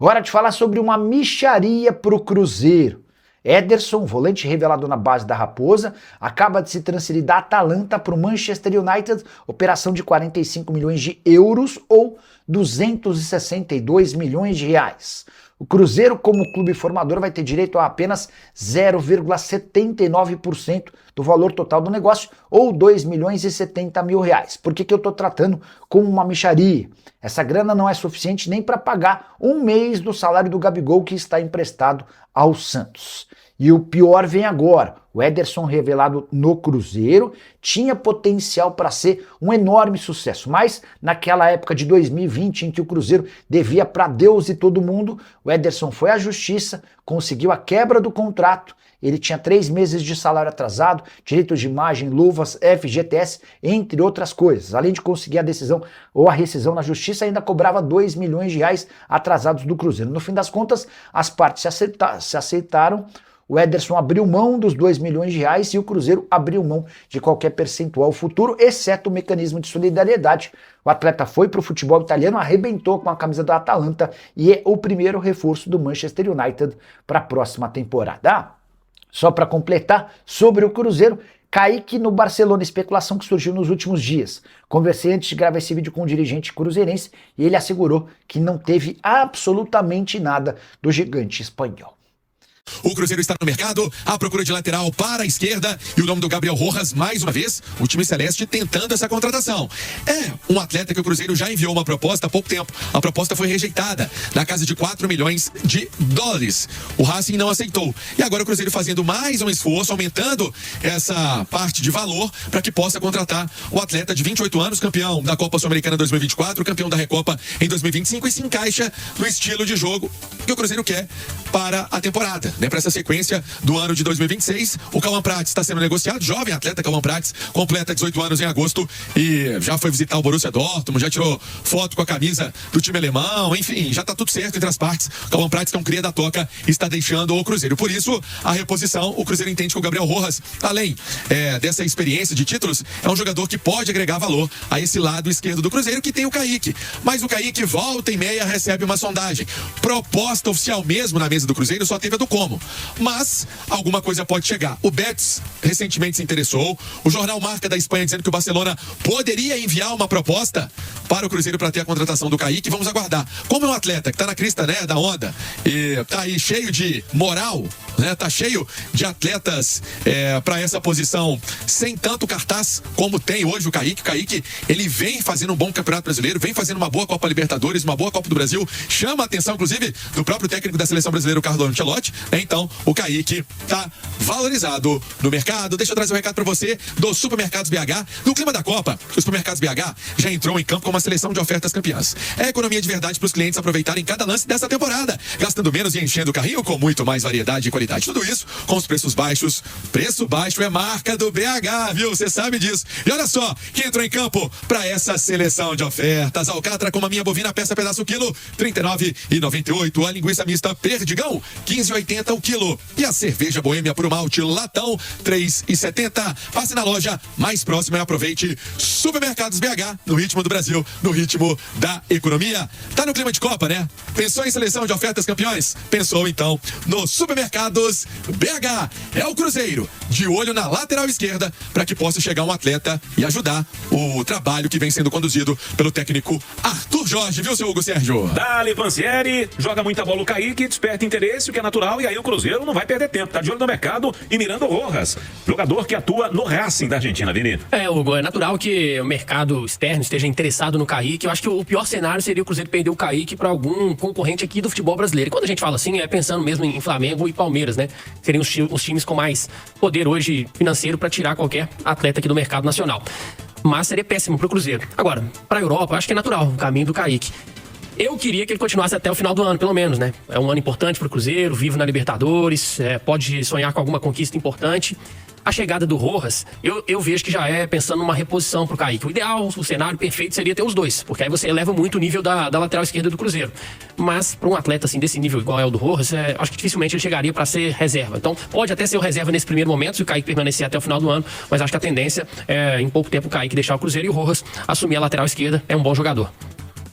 Hora de falar sobre uma mixaria para o Cruzeiro. Ederson, volante revelado na base da Raposa, acaba de se transferir da Atalanta para o Manchester United, operação de 45 milhões de euros ou 262 milhões de reais. O Cruzeiro, como clube formador, vai ter direito a apenas 0,79% do valor total do negócio, ou 2 milhões e 70 mil reais. Por que eu estou tratando como uma mixaria? Essa grana não é suficiente nem para pagar um mês do salário do Gabigol que está emprestado ao Santos. E o pior vem agora. O Ederson, revelado no Cruzeiro, tinha potencial para ser um enorme sucesso, mas naquela época de 2020, em que o Cruzeiro devia para Deus e todo mundo, o Ederson foi à justiça, conseguiu a quebra do contrato. Ele tinha 3 meses de salário atrasado, direitos de imagem, luvas, FGTS, entre outras coisas. Além de conseguir a decisão ou a rescisão na justiça, ainda cobrava 2 milhões de reais atrasados do Cruzeiro. No fim das contas, as partes se aceitaram. O Ederson abriu mão dos 2 milhões de reais e o Cruzeiro abriu mão de qualquer percentual futuro, exceto o mecanismo de solidariedade. O atleta foi para o futebol italiano, arrebentou com a camisa da Atalanta e é o primeiro reforço do Manchester United para a próxima temporada. Só para completar, sobre o Cruzeiro, Kaique no Barcelona, especulação que surgiu nos últimos dias. Conversei antes de gravar esse vídeo com um dirigente cruzeirense e ele assegurou que não teve absolutamente nada do gigante espanhol. O Cruzeiro está no mercado, à procura de lateral para a esquerda e o nome do Gabriel Rojas, mais uma vez, o time celeste tentando essa contratação. É um atleta que o Cruzeiro já enviou uma proposta há pouco tempo. A proposta foi rejeitada, na casa de 4 milhões de dólares. O Racing não aceitou. E agora o Cruzeiro fazendo mais um esforço, aumentando essa parte de valor para que possa contratar o atleta de 28 anos, campeão da Copa Sul-Americana 2024, campeão da Recopa em 2025 e se encaixa no estilo de jogo que o Cruzeiro quer para a temporada. Para essa sequência do ano de 2026, o Cauã Prates está sendo negociado, jovem atleta Cauã Prates, completa 18 anos em agosto e já foi visitar o Borussia Dortmund, já tirou foto com a camisa do time alemão, enfim, já está tudo certo entre as partes. Cauã Prates, que é um cria da toca, está deixando o Cruzeiro. Por isso, a reposição, o Cruzeiro entende que o Gabriel Rojas, além dessa experiência de títulos, é um jogador que pode agregar valor a esse lado esquerdo do Cruzeiro, que tem o Kaique. Mas o Kaique, volta e meia, recebe uma sondagem. Proposta oficial mesmo na mesa do Cruzeiro só teve a do Como. Mas alguma coisa pode chegar. O Betis recentemente se interessou. O jornal Marca da Espanha dizendo que o Barcelona poderia enviar uma proposta para o Cruzeiro para ter a contratação do Kaique. Vamos aguardar. Como é um atleta que está na crista, né, da onda e tá aí cheio de moral, né, tá cheio de atletas para essa posição sem tanto cartaz como tem hoje o Kaique. O Kaique, ele vem fazendo um bom Campeonato Brasileiro, vem fazendo uma boa Copa Libertadores, uma boa Copa do Brasil, chama a atenção, inclusive, do próprio técnico da Seleção Brasileira, o Carlo Ancelotti. Então, o Kaique tá valorizado no mercado. Deixa eu trazer um recado para você do Supermercados BH. No clima da Copa, o Supermercados BH já entrou em campo com uma seleção de ofertas campeãs. É economia de verdade para os clientes aproveitarem cada lance dessa temporada, gastando menos e enchendo o carrinho com muito mais variedade e qualidade. Tudo isso com os preços baixos. Preço baixo é marca do BH, viu? Você sabe disso. E olha só, quem entrou em campo para essa seleção de ofertas. Alcatra com a minha bovina peça pedaço quilo, R$ 39,98. A linguiça mista Perdigão, R$ 15,80 o quilo. E a cerveja Boêmia Puro Malte latão, R$ 3,70. Passe na loja mais próxima e aproveite. Supermercados BH, no ritmo do Brasil, no ritmo da economia. Tá no clima de Copa, né? Pensou em seleção de ofertas campeões? Pensou então no Supermercados BH. É o Cruzeiro, de olho na lateral esquerda, para que possa chegar um atleta e ajudar o trabalho que vem sendo conduzido pelo técnico Arthur Jorge, viu, seu Hugo Sérgio? Dali Pansieri, joga muita bola o Kaique, desperta interesse, o que é natural, e aí o Cruzeiro não vai perder tempo, tá de olho no mercado e mirando o Rojas, jogador que atua no Racing da Argentina, Vini. Hugo, é natural que o mercado externo esteja interessado no Kaique. Eu acho que o pior cenário seria o Cruzeiro perder o Kaique para algum concorrente aqui do futebol brasileiro. E quando a gente fala assim, é pensando mesmo em Flamengo e Palmeiras, né? Seriam os times com mais poder hoje financeiro para tirar qualquer atleta aqui do mercado nacional. Mas seria péssimo pro Cruzeiro. Agora, pra Europa, acho que é natural o caminho do Kaique. Eu queria que ele continuasse até o final do ano, pelo menos, né? É um ano importante pro Cruzeiro, vivo na Libertadores, pode sonhar com alguma conquista importante. A chegada do Rojas, eu vejo que já é pensando numa reposição pro Kaique. O ideal, o cenário perfeito seria ter os dois, porque aí você eleva muito o nível da lateral esquerda do Cruzeiro. Mas para um atleta assim desse nível igual é o do Rojas, acho que dificilmente ele chegaria para ser reserva. Então pode até ser o reserva nesse primeiro momento, se o Kaique permanecer até o final do ano, mas acho que a tendência é em pouco tempo o Kaique deixar o Cruzeiro e o Rojas assumir a lateral esquerda. É um bom jogador.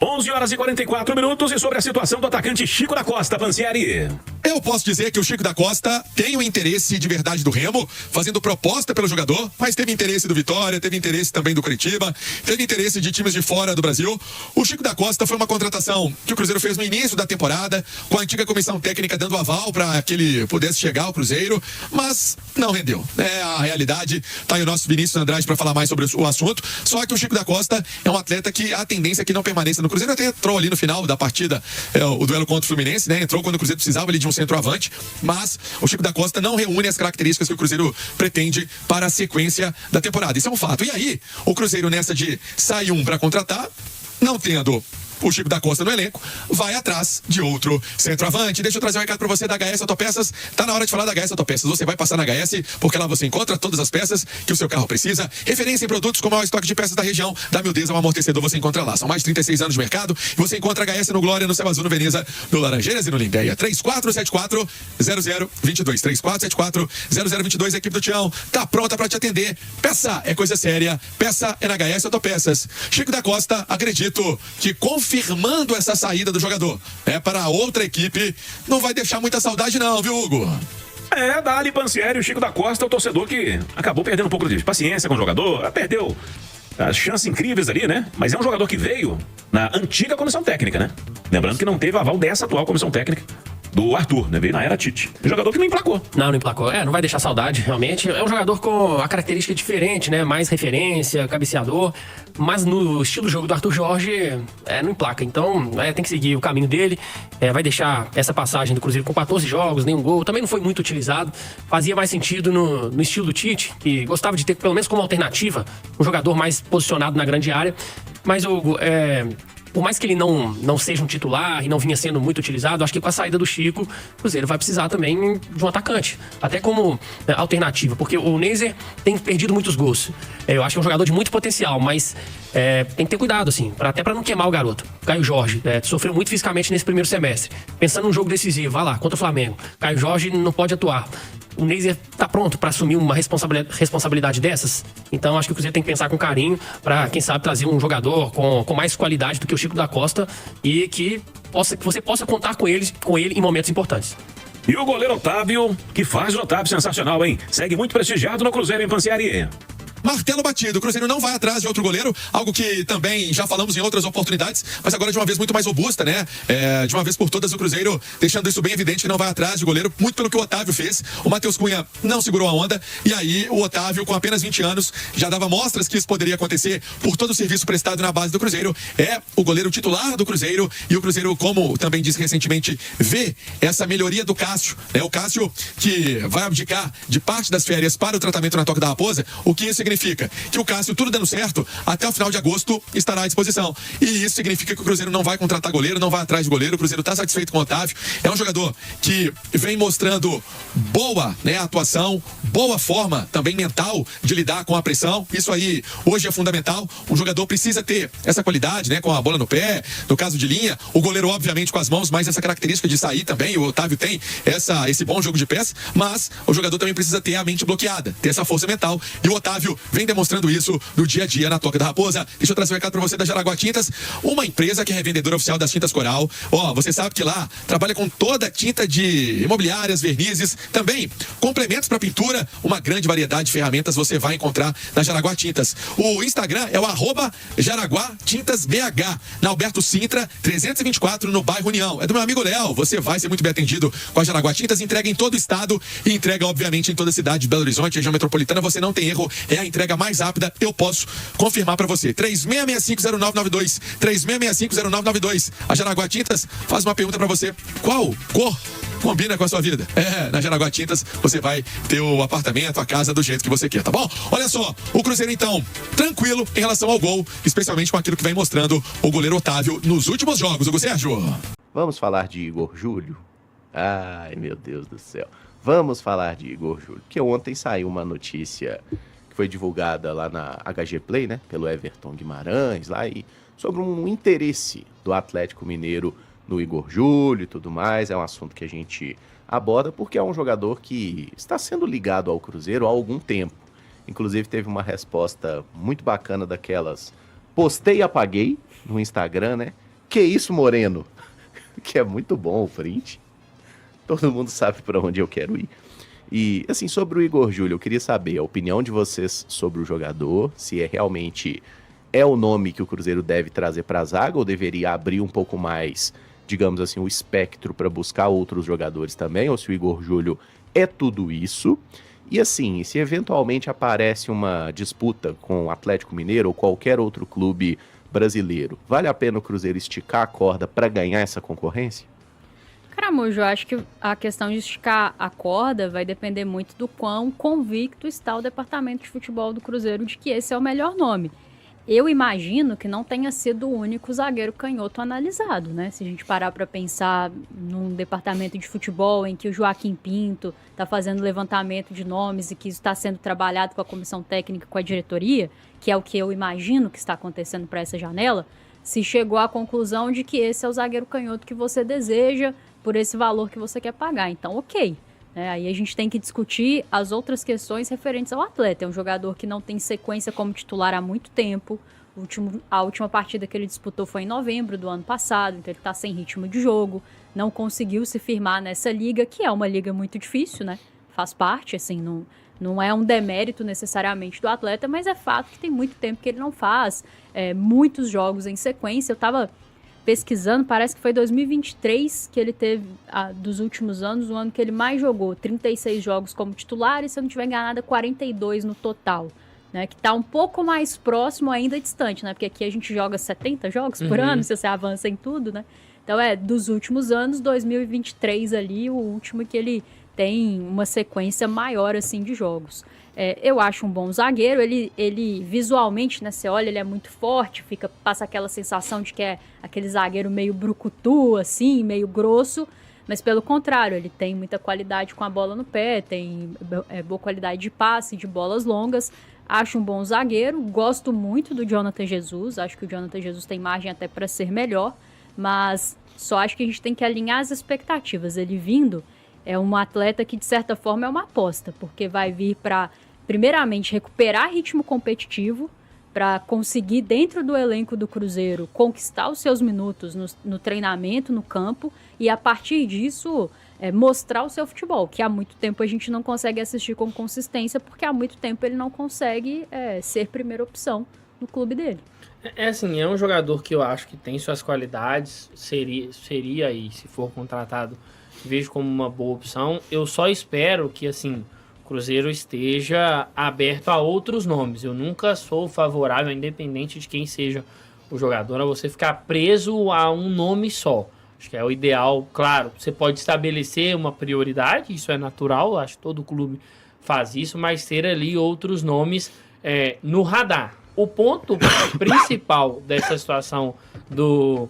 11 horas e 44 minutos e sobre a situação do atacante Chico da Costa, Pansieri. Eu posso dizer que o Chico da Costa tem o interesse de verdade do Remo, fazendo proposta pelo jogador, mas teve interesse do Vitória, teve interesse também do Curitiba, teve interesse de times de fora do Brasil. O Chico da Costa foi uma contratação que o Cruzeiro fez no início da temporada, com a antiga comissão técnica dando aval para que ele pudesse chegar ao Cruzeiro, mas não rendeu. É a realidade. Tá aí o nosso Vinícius Andrade para falar mais sobre o assunto. Só que o Chico da Costa é um atleta que a tendência é que não permaneça no Cruzeiro. Até entrou ali no final da partida, o duelo contra o Fluminense, né? Entrou quando o Cruzeiro precisava ali de um centroavante, mas o Chico da Costa não reúne as características que o Cruzeiro pretende para a sequência da temporada. Isso é um fato. E aí, o Cruzeiro nessa de sair um para contratar, não tendo o Chico da Costa no elenco, vai atrás de outro centroavante. Deixa eu trazer um recado pra você da HS Autopeças. Tá na hora de falar da HS Autopeças. Você vai passar na HS, porque lá você encontra todas as peças que o seu carro precisa. Referência em produtos com o maior estoque de peças da região. Da Miudeza ao amortecedor você encontra lá. São mais de 36 anos de mercado. E você encontra a HS no Glória, no Céu Azul, no Veneza, no Laranjeiras e no Lindéia. 3474-0022. 3474-0022. A equipe do Tião tá pronta pra te atender. Peça é coisa séria. Peça é na HS Autopeças. Chico da Costa, acredito que confirmando essa saída do jogador para outra equipe, não vai deixar muita saudade não, viu, Hugo? Dali Pansieri, o Chico da Costa, o torcedor que acabou perdendo um pouco de paciência com o jogador, perdeu as chances incríveis ali, né? Mas é um jogador que veio na antiga comissão técnica, né? Lembrando que não teve aval dessa atual comissão técnica do Arthur, né? Veio na era Tite. Um jogador que não emplacou. Não emplacou. Não vai deixar saudade, realmente. É um jogador com a característica diferente, né? Mais referência, cabeceador. Mas no estilo de jogo do Arthur Jorge, não emplaca. Então, tem que seguir o caminho dele. Vai deixar essa passagem do Cruzeiro com 14 jogos, nenhum gol. Também não foi muito utilizado. Fazia mais sentido no estilo do Tite, que gostava de ter, pelo menos como alternativa, um jogador mais posicionado na grande área. Mas, Hugo, por mais que ele não seja um titular e não vinha sendo muito utilizado, acho que com a saída do Chico, o Cruzeiro vai precisar também de um atacante. Até como alternativa, porque o Neiser tem perdido muitos gols. Eu acho que é um jogador de muito potencial, mas tem que ter cuidado, assim, até para não queimar o garoto. Caio Jorge sofreu muito fisicamente nesse primeiro semestre. Pensando num jogo decisivo, vai lá, contra o Flamengo. Caio Jorge não pode atuar. O Neiser tá pronto para assumir uma responsabilidade dessas? Então acho que o Cruzeiro tem que pensar com carinho para, quem sabe, trazer um jogador com mais qualidade do que o Chico da Costa e que você possa contar com ele em momentos importantes. E o goleiro Otávio, que faz o Otávio sensacional, hein? Segue muito prestigiado no Cruzeiro em Pansieri. Martelo batido, o Cruzeiro não vai atrás de outro goleiro, algo que também já falamos em outras oportunidades, mas agora de uma vez muito mais robusta, né? De uma vez por todas o Cruzeiro deixando isso bem evidente que não vai atrás de goleiro, muito pelo que o Otávio fez. O Matheus Cunha não segurou a onda e aí o Otávio, com apenas 20 anos, já dava mostras que isso poderia acontecer por todo o serviço prestado na base do Cruzeiro. É o goleiro titular do Cruzeiro e o Cruzeiro, como também disse recentemente, vê essa melhoria do Cássio, né? O Cássio que vai abdicar de parte das férias para o tratamento na Toca da Raposa, o que isso significa? Que o Cássio, tudo dando certo, até o final de agosto estará à disposição. E isso significa que o Cruzeiro não vai contratar goleiro, não vai atrás de goleiro. O Cruzeiro está satisfeito com o Otávio. É um jogador que vem mostrando boa, né, atuação, boa forma também mental de lidar com a pressão. Isso aí hoje é fundamental. Um jogador precisa ter essa qualidade, né, com a bola no pé, no caso de linha. O goleiro, obviamente, com as mãos, mas essa característica de sair também. O Otávio tem esse bom jogo de pés, mas o jogador também precisa ter a mente bloqueada, ter essa força mental. E o Otávio vem demonstrando isso no dia a dia na Toca da Raposa. Deixa eu trazer um recado pra você da Jaraguá Tintas, uma empresa que é revendedora oficial das tintas Coral. Você sabe que lá trabalha com toda a tinta de imobiliárias, vernizes, também complementos para pintura, uma grande variedade de ferramentas você vai encontrar na Jaraguá Tintas. O Instagram é o @JaraguáTintasBH, na Alberto Sintra, 324, no bairro União. É do meu amigo Léo. Você vai ser muito bem atendido com a Jaraguá Tintas, entrega em todo o estado e entrega, obviamente, em toda a cidade de Belo Horizonte, região metropolitana. Você não tem erro, é a entrega mais rápida, eu posso confirmar pra você. 36650992, 36650992. A Jaraguá Tintas faz uma pergunta pra você: qual cor combina com a sua vida? Na Jaraguá Tintas você vai ter o apartamento, a casa do jeito que você quer, tá bom? Olha só, o Cruzeiro então, tranquilo em relação ao gol, especialmente com aquilo que vem mostrando o goleiro Otávio nos últimos jogos. Hugo Sérgio. Vamos falar de Igor Júlio? Ai, meu Deus do céu. Vamos falar de Igor Júlio, porque ontem saiu uma notícia que foi divulgada lá na HG Play, né, pelo Everton Guimarães, lá, e sobre um interesse do Atlético Mineiro no Igor Júlio e tudo mais. É um assunto que a gente aborda porque é um jogador que está sendo ligado ao Cruzeiro há algum tempo. Inclusive teve uma resposta muito bacana daquelas postei e apaguei no Instagram, né, Que isso, Moreno? Que é muito bom o print. Todo mundo sabe para onde eu quero ir. E, assim, sobre o Igor Júlio, eu queria saber a opinião de vocês sobre o jogador, se realmente é o nome que o Cruzeiro deve trazer para a zaga ou deveria abrir um pouco mais, digamos assim, o espectro para buscar outros jogadores também, ou se o Igor Júlio é tudo isso. E assim, se eventualmente aparece uma disputa com o Atlético Mineiro ou qualquer outro clube brasileiro, vale a pena o Cruzeiro esticar a corda para ganhar essa concorrência? Caramujo, eu acho que a questão de esticar a corda vai depender muito do quão convicto está o departamento de futebol do Cruzeiro de que esse é o melhor nome. Eu imagino que não tenha sido o único zagueiro canhoto analisado, né? Se a gente parar para pensar num departamento de futebol em que o Joaquim Pinto está fazendo levantamento de nomes e que isso está sendo trabalhado com a comissão técnica, com a diretoria, que é o que eu imagino que está acontecendo para essa janela, se chegou à conclusão de que esse é o zagueiro canhoto que você deseja por esse valor que você quer pagar. Então, ok. Aí a gente tem que discutir as outras questões referentes ao atleta. É um jogador que não tem sequência como titular há muito tempo. A última partida que ele disputou foi em novembro do ano passado, então ele está sem ritmo de jogo. Não conseguiu se firmar nessa liga, que é uma liga muito difícil, né? Faz parte, assim, não é um demérito necessariamente do atleta, mas é fato que tem muito tempo que ele não faz muitos jogos em sequência. Eu estava pesquisando, parece que foi 2023 que ele teve, dos últimos anos, o ano que ele mais jogou, 36 jogos como titular e, se eu não estiver enganada, 42 no total, né, que está um pouco mais próximo ainda distante, né, porque aqui a gente joga 70 jogos por ano, se você avança em tudo, né, então dos últimos anos, 2023 ali, o último que ele tem uma sequência maior, assim, de jogos. Eu acho um bom zagueiro, ele visualmente, né, você olha, ele é muito forte, passa aquela sensação de que é aquele zagueiro meio brucutu, assim, meio grosso, mas pelo contrário, ele tem muita qualidade com a bola no pé, tem boa qualidade de passe, de bolas longas. Acho um bom zagueiro, gosto muito do Jonathan Jesus, acho que o Jonathan Jesus tem margem até para ser melhor, mas só acho que a gente tem que alinhar as expectativas. Ele vindo é um atleta que, de certa forma, é uma aposta, porque vai vir para, primeiramente, recuperar ritmo competitivo, para conseguir, dentro do elenco do Cruzeiro, conquistar os seus minutos no treinamento, no campo, e a partir disso mostrar o seu futebol, que há muito tempo a gente não consegue assistir com consistência, porque há muito tempo ele não consegue ser primeira opção no clube dele. Assim, é um jogador que eu acho que tem suas qualidades, seria aí, se for contratado, vejo como uma boa opção. Eu só espero que, assim, o Cruzeiro esteja aberto a outros nomes. Eu nunca sou favorável, independente de quem seja o jogador, a você ficar preso a um nome só. Acho que é o ideal. Claro, você pode estabelecer uma prioridade, isso é natural, acho que todo clube faz isso, mas ter ali outros nomes no radar. O ponto principal dessa situação do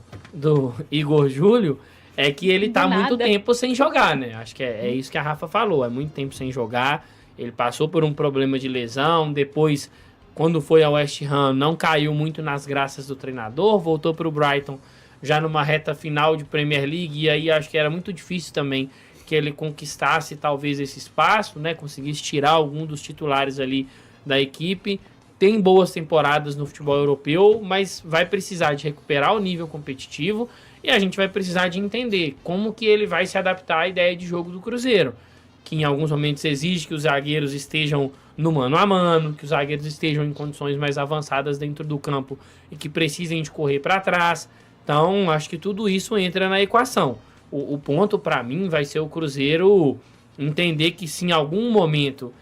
Igor Júlio é que ele tá muito tempo sem jogar, né? Acho que é isso que a Rafa falou, é muito tempo sem jogar. Ele passou por um problema de lesão, depois, quando foi ao West Ham, não caiu muito nas graças do treinador, voltou para o Brighton já numa reta final de Premier League, e aí acho que era muito difícil também que ele conquistasse talvez esse espaço, né? Conseguisse tirar algum dos titulares ali da equipe. Tem boas temporadas no futebol europeu, mas vai precisar de recuperar o nível competitivo e a gente vai precisar de entender como que ele vai se adaptar à ideia de jogo do Cruzeiro, que em alguns momentos exige que os zagueiros estejam no mano a mano, que os zagueiros estejam em condições mais avançadas dentro do campo e que precisem de correr para trás. Então, acho que tudo isso entra na equação. O ponto, para mim, vai ser o Cruzeiro entender que se em algum momento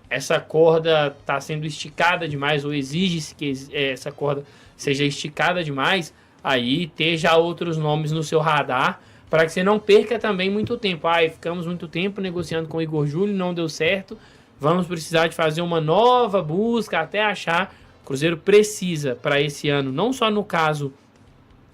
essa corda está sendo esticada demais, ou exige-se que essa corda seja esticada demais, aí ter já outros nomes no seu radar, para que você não perca também muito tempo. Ficamos muito tempo negociando com o Igor Júlio, não deu certo, vamos precisar de fazer uma nova busca até achar. O Cruzeiro precisa para esse ano, não só no caso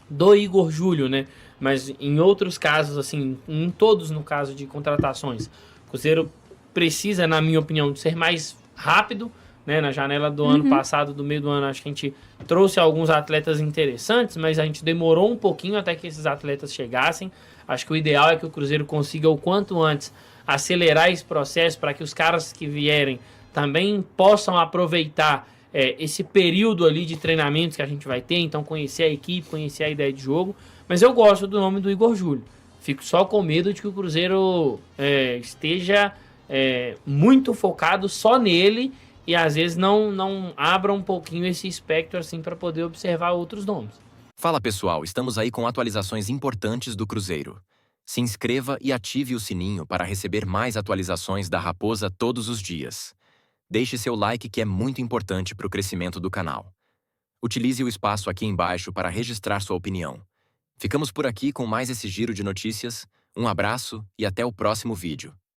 do Igor Júlio, né, mas em outros casos, assim, em todos no caso de contratações. O Cruzeiro precisa, na minha opinião, de ser mais rápido, né? Na janela do ano passado, do meio do ano, acho que a gente trouxe alguns atletas interessantes, mas a gente demorou um pouquinho até que esses atletas chegassem. Acho que o ideal é que o Cruzeiro consiga o quanto antes acelerar esse processo para que os caras que vierem também possam aproveitar esse período ali de treinamentos que a gente vai ter, então conhecer a equipe, conhecer a ideia de jogo. Mas eu gosto do nome do Igor Júlio. Fico só com medo de que o Cruzeiro esteja muito focado só nele e às vezes não abra um pouquinho esse espectro assim para poder observar outros nomes. Fala pessoal, estamos aí com atualizações importantes do Cruzeiro. Se inscreva e ative o sininho para receber mais atualizações da Raposa todos os dias. Deixe seu like que é muito importante para o crescimento do canal. Utilize o espaço aqui embaixo para registrar sua opinião. Ficamos por aqui com mais esse giro de notícias. Um abraço e até o próximo vídeo.